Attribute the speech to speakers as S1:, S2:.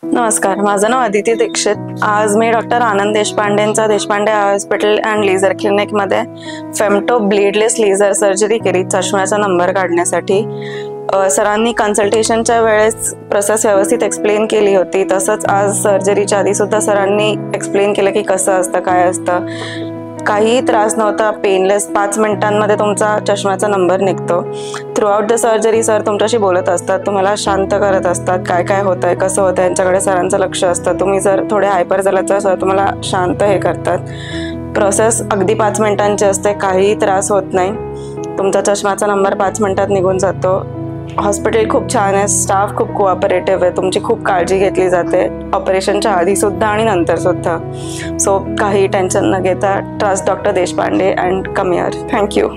S1: नमस्कार, माझं नाव अदिती दीक्षित. आज मी डॉक्टर आनंद देशपांडेंचा देशपांडे हॉस्पिटल अँड लेझर क्लिनिकमध्ये फेमटो ब्लीडलेस लेझर सर्जरी केली चष्म्याचा नंबर काढण्यासाठी. सरांनी कन्सल्टेशनच्या वेळेस प्रोसेस व्यवस्थित एक्सप्लेन केली होती. तसंच आज सर्जरीच्या आधी सुद्धा सरांनी एक्सप्लेन केलं की कसं असतं, काय असतं. काहीही त्रास नव्हता, पेनलेस. 5 मिनिटांमध्ये तुमचा चष्म्याचा नंबर निघतो. थ्रूआउट द सर्जरी सर तुमच्याशी बोलत असतात, तुम्हाला शांत करत असतात. काय काय होतं आहे, कसं होतं आहे यांच्याकडे सरांचं लक्ष असतं. तुम्ही जर थोडे हायपर झालात तर सर तुम्हाला शांत हे करतात. प्रोसेस अगदी 5 मिनिटांची असते, काहीही त्रास होत नाही. तुमचा चष्म्याचा नंबर 5 मिनिटात निघून जातो. हॉस्पिटल खूप छान आहे, स्टाफ खूप कोऑपरेटिव्ह आहे, तुमची खूप काळजी घेतली जाते ऑपरेशनच्या आधीसुद्धा आणि नंतरसुद्धा. सो काही टेन्शन न घेता trust doctor Deshpande and come here. Thank you.